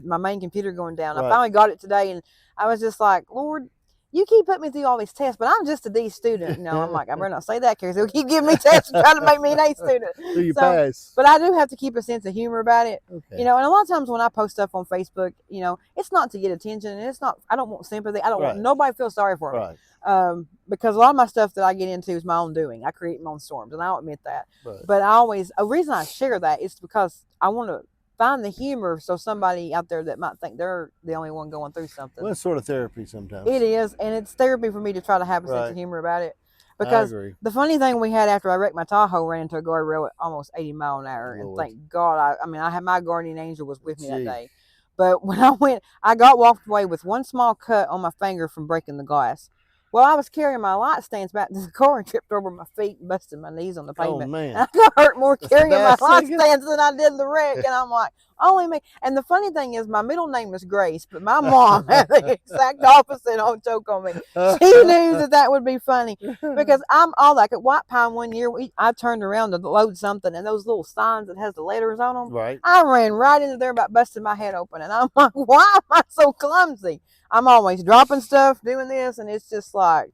my main computer going down, I finally got it today, and I was just like, Lord, you keep putting me through all these tests, but I'm just a D student. I'm like, I better not say that because he'll keep giving me tests and trying to make me an A student. So you pass. But I do have to keep a sense of humor about it. Okay. And a lot of times when I post stuff on Facebook, it's not to get attention, and it's not, I don't want sympathy. I don't want nobody to feel sorry for me. Right. Because a lot of my stuff that I get into is my own doing. I create my own storms, and I'll admit that. Right. But a reason I share that is because I want to find the humor. So somebody out there that might think they're the only one going through something. Well, it's sort of therapy sometimes. It is, and it's therapy for me to try to have a sense of humor about it. Because the funny thing we had after I wrecked my Tahoe, ran into a guardrail at almost 80 miles an hour, and thank God, I had my guardian angel was with me that day. But when I got walked away with one small cut on my finger from breaking the glass. Well, I was carrying my light stands back to the car and tripped over my feet and busted my knees on the pavement. Oh, man. And I got hurt more carrying my light stands than I did the wreck. And I'm like, only me. And the funny thing is, my middle name is Grace, but my mom had the exact opposite on joke on me. She knew that would be funny because I'm all like at White Pine one year. I turned around to load something, and those little signs that has the letters on them. Right. I ran right into there, about busting my head open, and I'm like, why am I so clumsy? I'm always dropping stuff, doing this, and it's just like,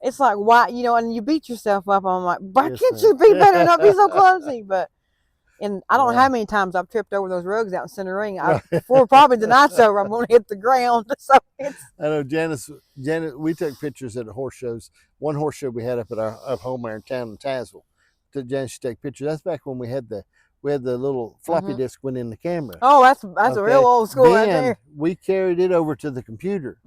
it's like, why, and you beat yourself up. I'm like, why can't you be better, not be so clumsy? And I don't know how many times I've tripped over those rugs out in Center Ring. Before probably the night's over, I'm going to hit the ground. So I know Janet, we took pictures at the horse shows. One horse show we had up home there in town in Tazewell. Janet should take pictures. That's back when we had the little floppy disk went in the camera. Oh, that's a real old school right there. We carried it over to the computer.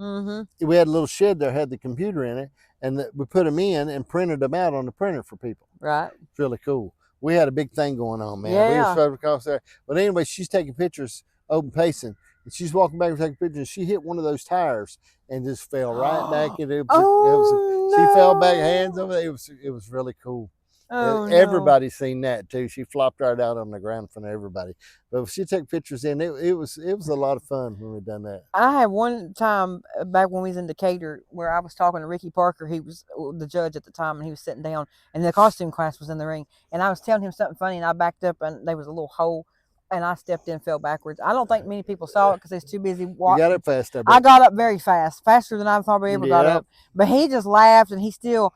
We had a little shed there, had the computer in it, and we put them in and printed them out on the printer for people. Right. It's really cool. We had a big thing going on, man. Yeah. We were supposed to cross there. But anyway, she's taking pictures, open pacing, and she's walking back and taking pictures. And she hit one of those tires and just fell right back. And she fell back, hands over there. It was really cool. Everybody's seen that too. She flopped right out on the ground in front of everybody. But she took pictures in. It was a lot of fun when we done that. I had one time back when we was in Decatur where I was talking to Ricky Parker. He was the judge at the time, and he was sitting down, and the costume class was in the ring. And I was telling him something funny, and I backed up, and there was a little hole, and I stepped in, fell backwards. I don't think many people saw it because they was too busy walking. You got up fast. I got up very fast, faster than I probably ever got up. But he just laughed, and he still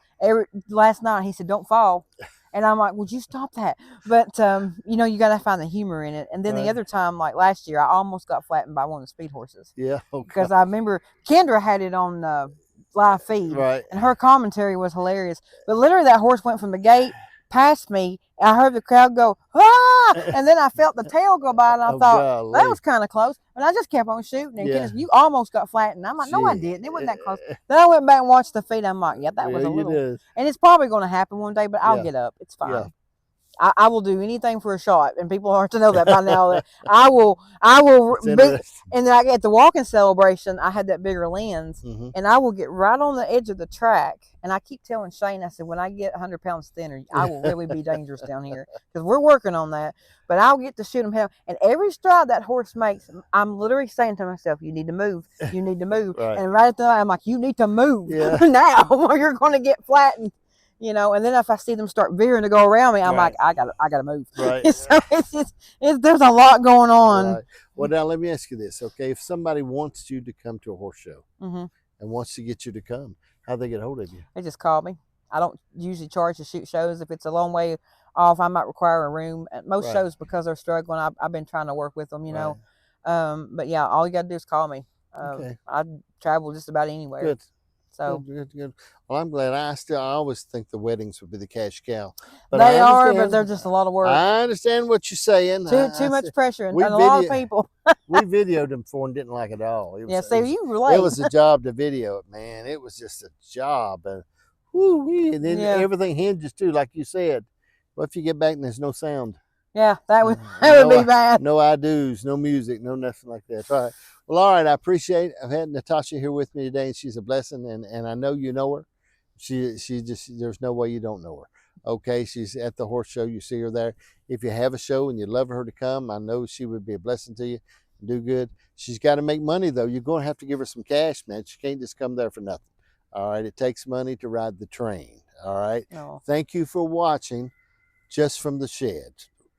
last night he said, "Don't fall." And I'm like, would you stop that? But, you got to find the humor in it. And then the other time, like last year, I almost got flattened by one of the speed horses. Yeah. Okay. Because I remember Kendra had it on live feed. Right. And her commentary was hilarious. But literally that horse went from the gate past me. I heard the crowd go, ah! And then I felt the tail go by, and I thought, that was kind of close. And I just kept on shooting. And Kendra, you almost got flattened. I'm like, no, I didn't. It wasn't that close. Then I went back and watched the feed. I'm like, that was a little. And it's probably going to happen one day, but I'll get up. It's fine. Yeah. I will do anything for a shot, and people are to know that by now. That I will be, and then I get the walking celebration. I had that bigger lens, and I will get right on the edge of the track. And I keep telling Shane, I said, when I get 100 pounds thinner, I will really be dangerous down here because we're working on that. But I'll get to shoot him hell. And every stride that horse makes, I'm literally saying to myself, you need to move. You need to move. Right. And right at the time, I'm like, you need to move now, or you're going to get flattened. And then if I see them start veering to go around me, I'm like, I gotta move. Right. So there's a lot going on. Right. Well, now let me ask you this, okay? If somebody wants you to come to a horse show and wants to get you to come, how do they get a hold of you? They just call me. I don't usually charge to shoot shows. If it's a long way off, I might require a room. At most shows, because they're struggling, I've been trying to work with them, But yeah, all you gotta do is call me. I travel just about anywhere. Good. So good. Well, I'm glad. I always think the weddings would be the cash cow. But they are, but they're just a lot of work. I understand what you're saying. Too much pressure, and a lot of people. We videoed them before and didn't like it at all. So you relate. It was a job to video it, man. It was just a job, and and then everything hinges too, like you said. What if you get back and there's no sound? Yeah, that would be bad. No I do's, no music, no nothing like that. All right. Well, all right, I appreciate it. I've had Natasha here with me today, and she's a blessing, and I know you know her. She just, there's no way you don't know her. Okay, she's at the horse show. You see her there. If you have a show and you'd love her to come, I know she would be a blessing to you and do good. She's got to make money, though. You're going to have to give her some cash, man. She can't just come there for nothing. All right, it takes money to ride the train. All right. Oh. Thank you for watching Just from the Shed,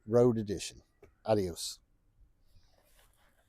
Road Edition. Adios.